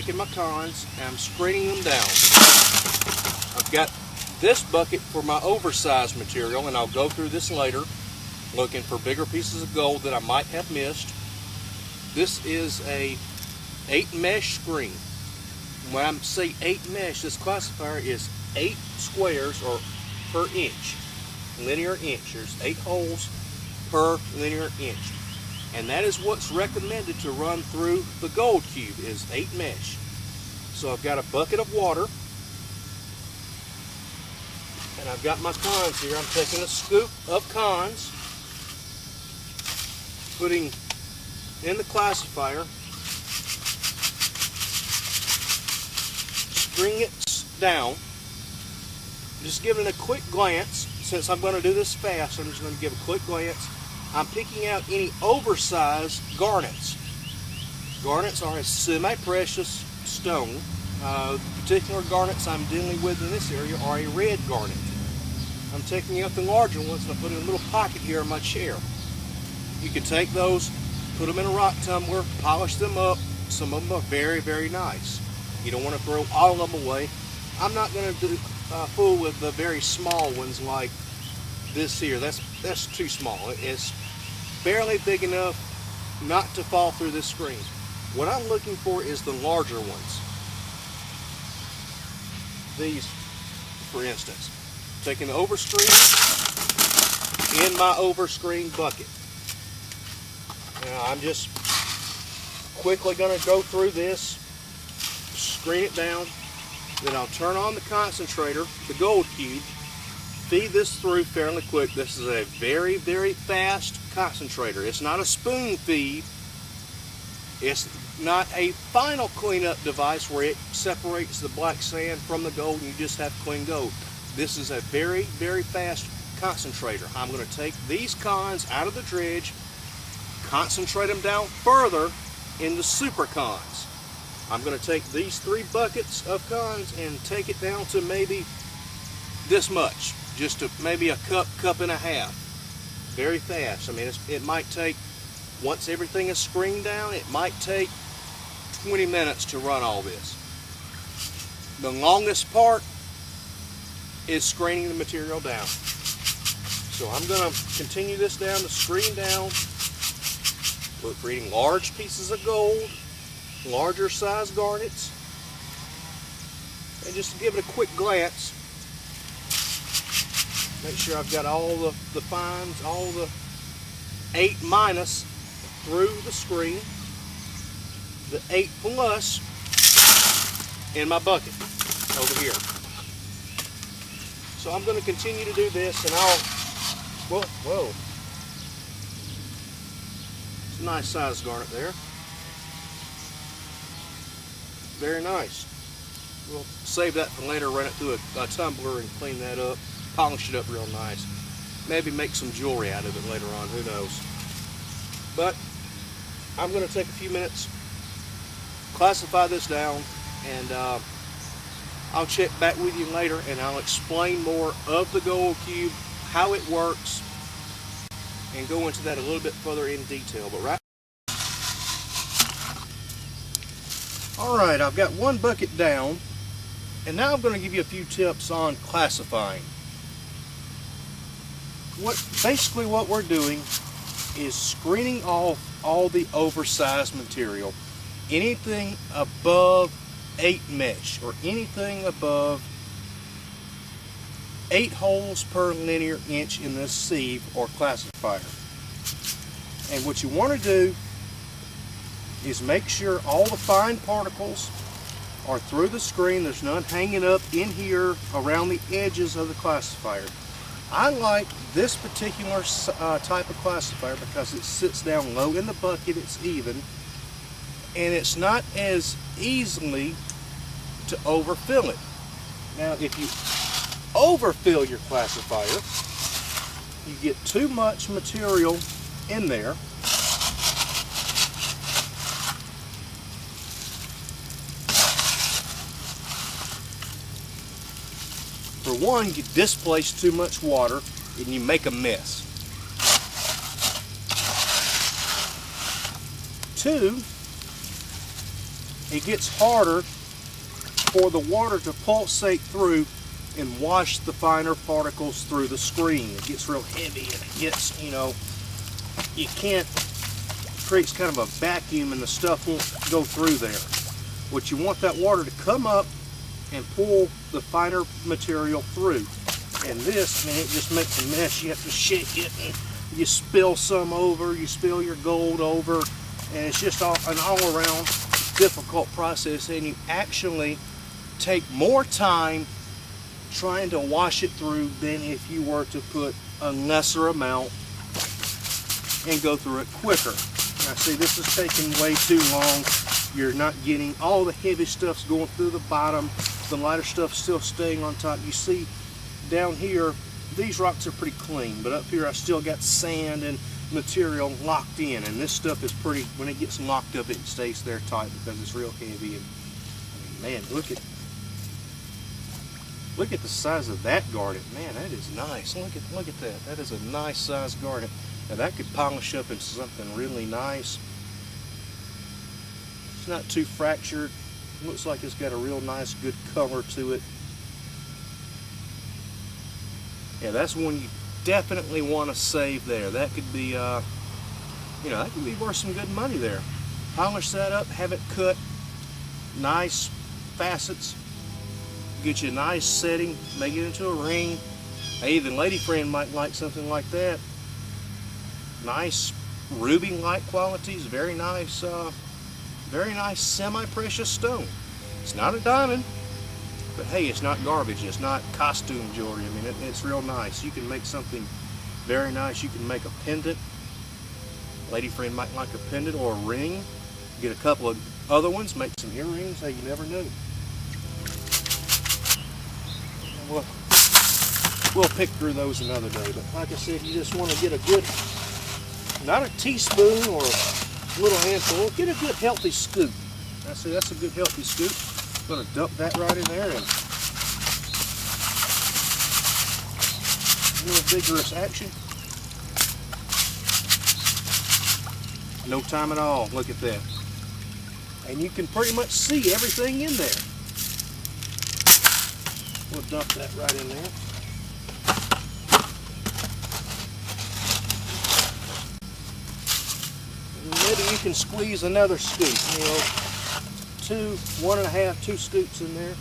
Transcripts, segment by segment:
taking my cons and I'm screening them down. I've got this bucket for my oversized material, and I'll go through this later looking for bigger pieces of gold that I might have missed. This is a 8 mesh screen. When I say 8 mesh, this classifier is 8 squares or per inch, linear inch. There's 8 holes per linear inch, and that is what's recommended to run through the Gold Cube, is 8 mesh. So I've got a bucket of water, and I've got my cons here. I'm taking a scoop of cons, putting in the classifier, string it down, just giving a quick glance. Since I'm going to do this fast, I'm just going to give a quick glance. I'm picking out any oversized garnets. Garnets are a semi-precious stone. The particular garnets I'm dealing with in this area are a red garnet. I'm taking out the larger ones and I'm putting a little pocket here in my chair. You can take those, put them in a rock tumbler, polish them up. Some of them are very, very nice. You don't want to throw all of them away. I'm not going to fool with the very small ones like this here. That's too small. It's barely big enough not to fall through this screen. What I'm looking for is the larger ones. These, for instance. Taking the overscreen in my overscreen bucket. Now I'm just quickly going to go through this, screen it down, then I'll turn on the concentrator, the Gold Cube, feed this through fairly quick. This is a very, very fast concentrator. It's not a spoon feed. It's not a final cleanup device where it separates the black sand from the gold and you just have clean gold. This is a very, very fast concentrator. I'm going to take these cons out of the dredge, concentrate them down further in the super cons. I'm going to take these 3 buckets of cons and take it down to maybe this much, just to maybe a cup and a half. Very fast. I mean, it might take, once everything is screened down, it might take 20 minutes to run all this. The longest part is screening the material down. So I'm going to continue this down to screen down. Look for any large pieces of gold, larger size garnets, and just to give it a quick glance, make sure I've got all the fines, all the 8 minus through the screen, the 8 plus in my bucket over here. So I'm going to continue to do this, and whoa. It's a nice size garnet there. Very nice. We'll save that for later, run it through a tumbler and clean that up, polish it up real nice. Maybe make some jewelry out of it later on, who knows. But I'm going to take a few minutes, classify this down, and I'll check back with you later and I'll explain more of the Gold Cube, how it works, and go into that a little bit further in detail. But Alright, I've got one bucket down, and now I'm going to give you a few tips on classifying. Basically what we're doing is screening off all the oversized material. Anything above 8 mesh, or anything above 8 holes per linear inch in this sieve or classifier. And what you want to do is make sure all the fine particles are through the screen. There's none hanging up in here around the edges of the classifier. I like this particular type of classifier because it sits down low in the bucket, it's even, and it's not as easily to overfill it. Now if you overfill your classifier, you get too much material in there. For one, you displace too much water and you make a mess. 2, it gets harder for the water to pulsate through and wash the finer particles through the screen. It gets real heavy and it gets, you know, you can't, creates kind of a vacuum and the stuff won't go through there. What you want that water to come up and pull the finer material through. And this, man, it just makes a mess. You have to shake it and you spill some over, you spill your gold over, and it's just an all-around difficult process, and you actually take more time trying to wash it through than if you were to put a lesser amount and go through it quicker. Now see, this is taking way too long. You're not getting all the heavy stuff's going through the bottom, the lighter stuff's still staying on top. You see down here, these rocks are pretty clean, but up here I still got sand and material locked in, and this stuff is pretty, when it gets locked up it stays there tight because it's real heavy. And I mean, man, look at the size of that garnet. Man, that is nice. Look at that. That is a nice size garnet. Now that could polish up into something really nice. It's not too fractured. Looks like it's got a real nice good color to it. Yeah, that's one you definitely want to save there. That could be, you know, that could be worth some good money there. Polish that up, have it cut, nice facets, get you a nice setting, make it into a ring. Hey, even lady friend might like something like that. Nice ruby-like qualities, very nice semi-precious stone. It's not a diamond, but hey, it's not garbage. It's not costume jewelry. I mean, it's real nice. You can make something very nice. You can make a pendant. Lady friend might like a pendant or a ring. Get a couple of other ones, make some earrings. Hey, you never know. We'll pick through those another day. But like I said, you just want to get a good, not a teaspoon or a little handful, get a good healthy scoop. I see that's a good healthy scoop. I'm going to dump that right in there and a little vigorous action. No time at all. Look at that. And you can pretty much see everything in there. We'll dump that right in there. And maybe you can squeeze another scoop, you know, 1.5, 2 scoops in there.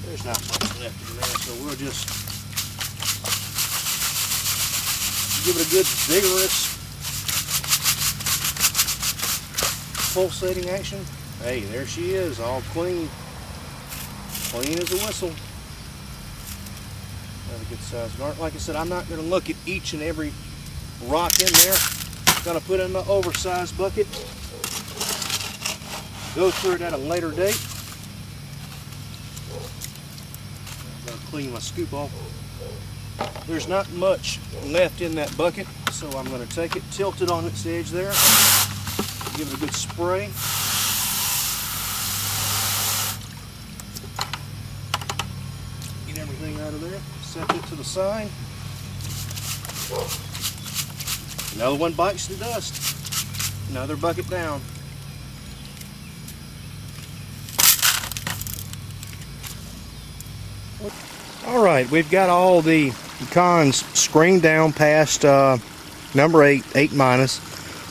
There's not much left in there, so we'll just give it a good vigorous pulsating action. Hey, there she is, all clean. Clean as a whistle. Another good size garnet. Like I said, I'm not going to look at each and every rock in there. I'm going to put it in my oversized bucket. Go through it at a later date. I'm going to clean my scoop off. There's not much left in that bucket, so I'm going to take it, tilt it on its edge there, give it a good spray. Get everything out of there, set it to the side. Another one bites the dust. Another bucket down. Alright, we've got all the cons screened down past number 8 minus.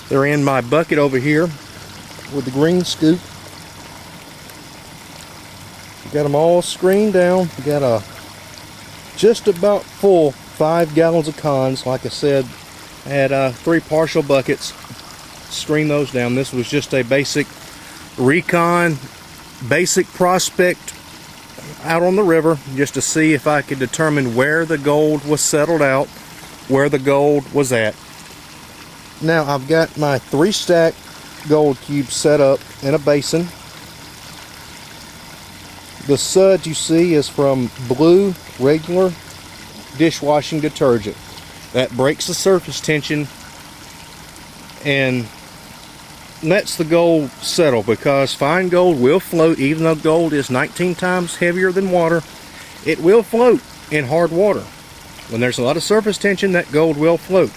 They're in my bucket over here with the green scoop. We've got them all screened down. We've got a just about full 5 gallons of cons. Like I said, I had 3 partial buckets. Screen those down. This was just a basic recon, basic prospect out on the river, just to see if I could determine where the gold was settled out, where the gold was at. Now I've got my 3-stack gold cubes set up in a basin. The suds you see is from Blue regular dishwashing detergent. That breaks the surface tension and lets the gold settle, because fine gold will float. Even though gold is 19 times heavier than water, it will float in hard water. When there's a lot of surface tension, that gold will float.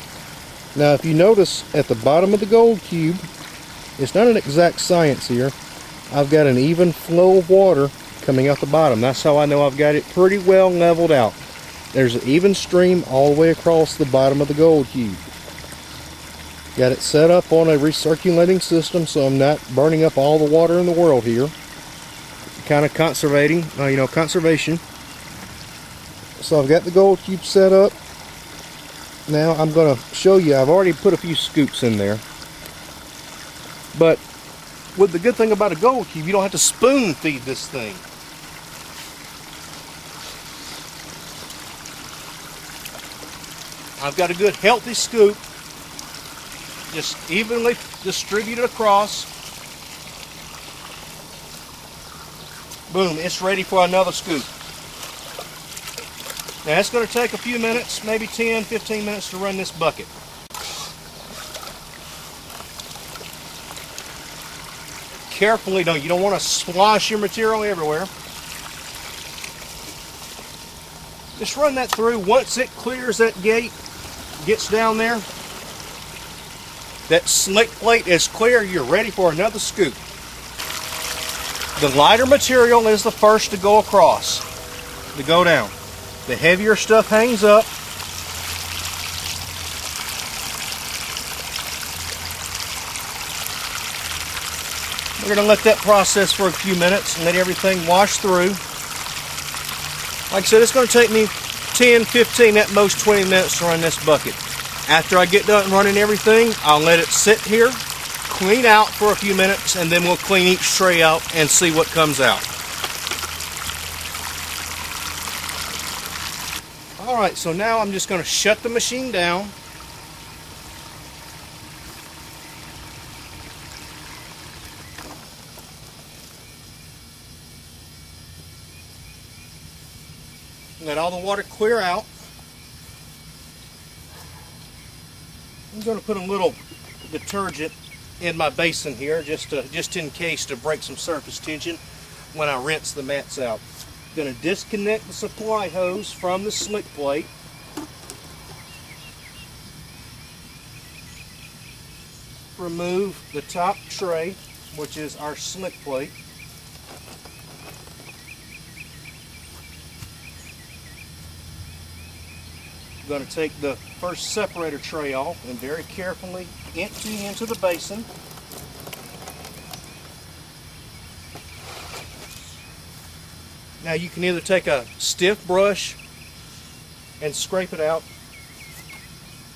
Now if you notice at the bottom of the gold cube, it's not an exact science here, I've got an even flow of water coming out the bottom. That's how I know I've got it pretty well leveled out. There's an even stream all the way across the bottom of the Gold Cube. Got it set up on a recirculating system so I'm not burning up all the water in the world here. Kind of conservation. So I've got the Gold Cube set up. Now I'm going to show you, I've already put a few scoops in there. But with the good thing about a Gold Cube, you don't have to spoon feed this thing. I've got a good healthy scoop, just evenly distributed across. Boom, it's ready for another scoop. Now it's going to take a few minutes, maybe 10-15 minutes to run this bucket. Carefully, you don't want to slosh your material everywhere. Just run that through. Once it clears that gate, gets down there, that slick plate is clear, you're ready for another scoop. The lighter material is the first to go across, to go down. The heavier stuff hangs up. We're going to let that process for a few minutes and let everything wash through. Like I said, it's going to take me 10, 15, at most 20 minutes to run this bucket. After I get done running everything, I'll let it sit here, clean out for a few minutes, and then we'll clean each tray out and see what comes out. Alright, so now I'm just going to shut the machine down. Let all the water clear out. I'm going to put a little detergent in my basin here just in case, to break some surface tension when I rinse the mats out. I'm going to disconnect the supply hose from the slick plate. Remove the top tray, which is our slick plate. I'm going to take the first separator tray off and very carefully empty into the basin. Now you can either take a stiff brush and scrape it out.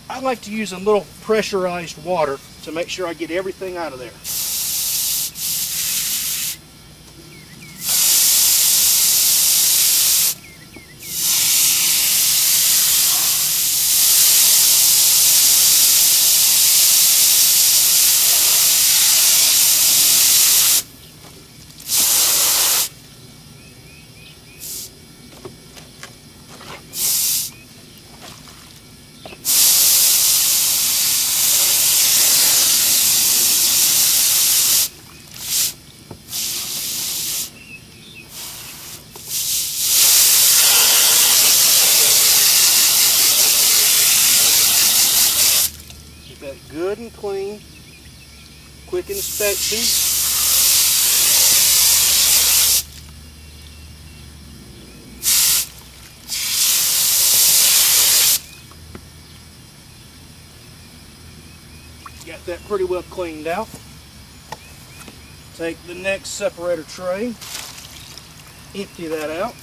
I like to use a little pressurized water to make sure I get everything out of there. That good and clean, quick inspection. Got that pretty well cleaned out. Take the next separator tray, empty that out.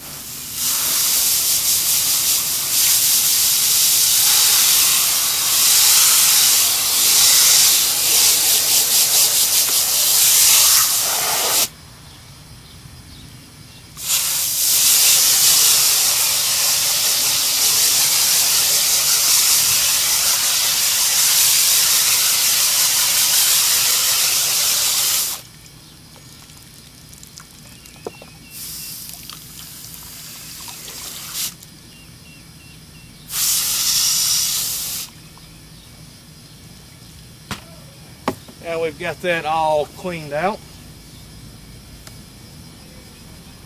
Now we've got that all cleaned out.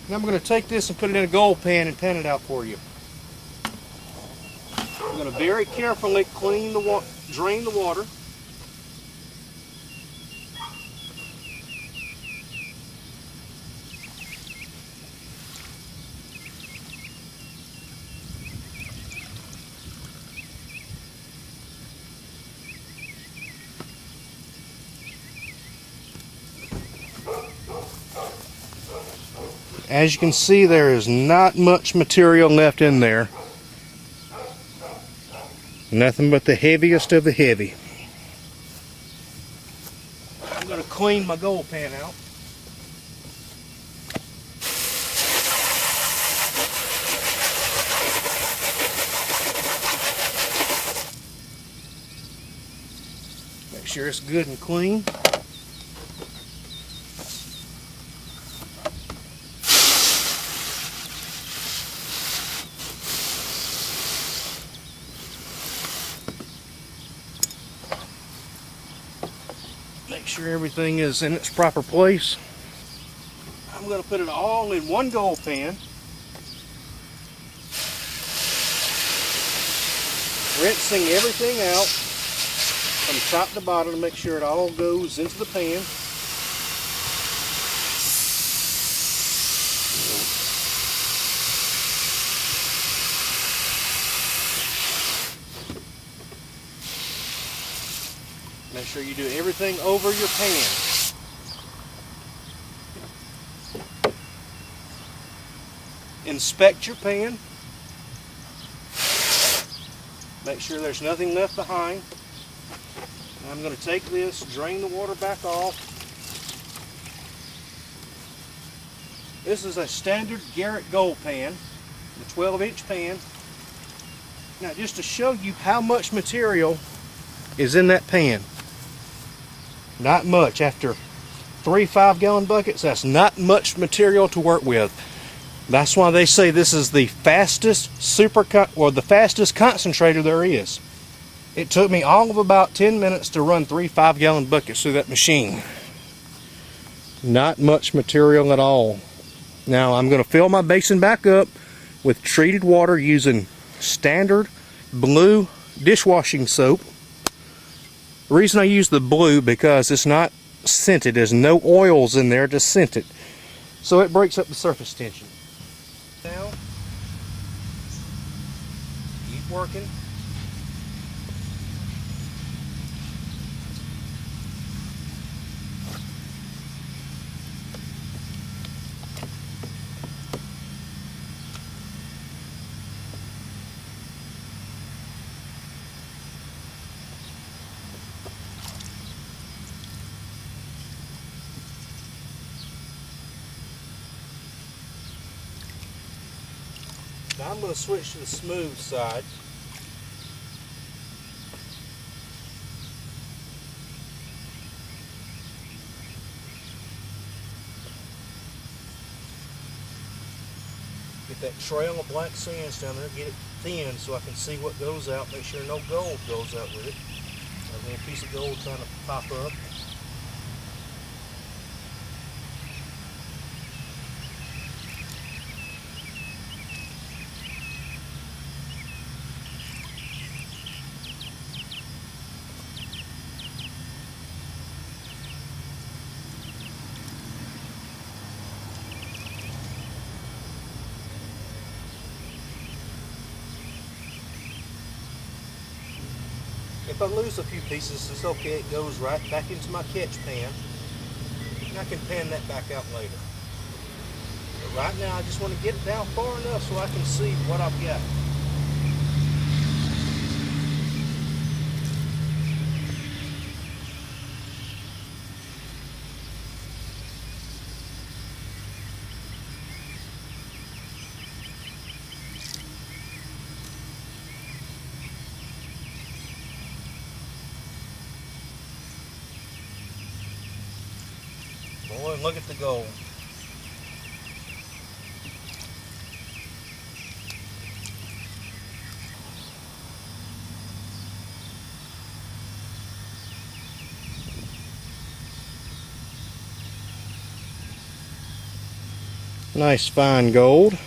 Now I'm going to take this and put it in a gold pan and pan it out for you. I'm going to very carefully clean the drain the water. As you can see, there is not much material left in there. Nothing but the heaviest of the heavy. I'm going to clean my gold pan out. Make sure it's good and clean. Make sure everything is in its proper place. I'm going to put it all in one gold pan. Rinsing everything out from top to bottom to make sure it all goes into the pan. Make sure you do everything over your pan. Inspect your pan. Make sure there's nothing left behind. I'm going to take this, drain the water back off. This is a standard Garrett gold pan, the 12-inch pan. Now, just to show you how much material is in that pan. Not much. After 3 5-gallon buckets, that's not much material to work with. That's why they say this is the fastest the fastest concentrator there is. It took me all of about 10 minutes to run 3 5-gallon buckets through that machine. Not much material at all. Now I'm going to fill my basin back up with treated water using standard blue dishwashing soap. The reason I use the blue because it's not scented. There's no oils in there to scent it. So it breaks up the surface tension. Now, keep working. Now I'm going to switch to the smooth side. Get that trail of black sands down there, get it thin so I can see what goes out, make sure no gold goes out with it. A little piece of gold trying to pop up. If I lose a few pieces, it's okay. It goes right back into my catch pan. And I can pan that back out later. But right now, I just want to get it down far enough so I can see what I've got. Boy, look at the gold. Nice fine gold.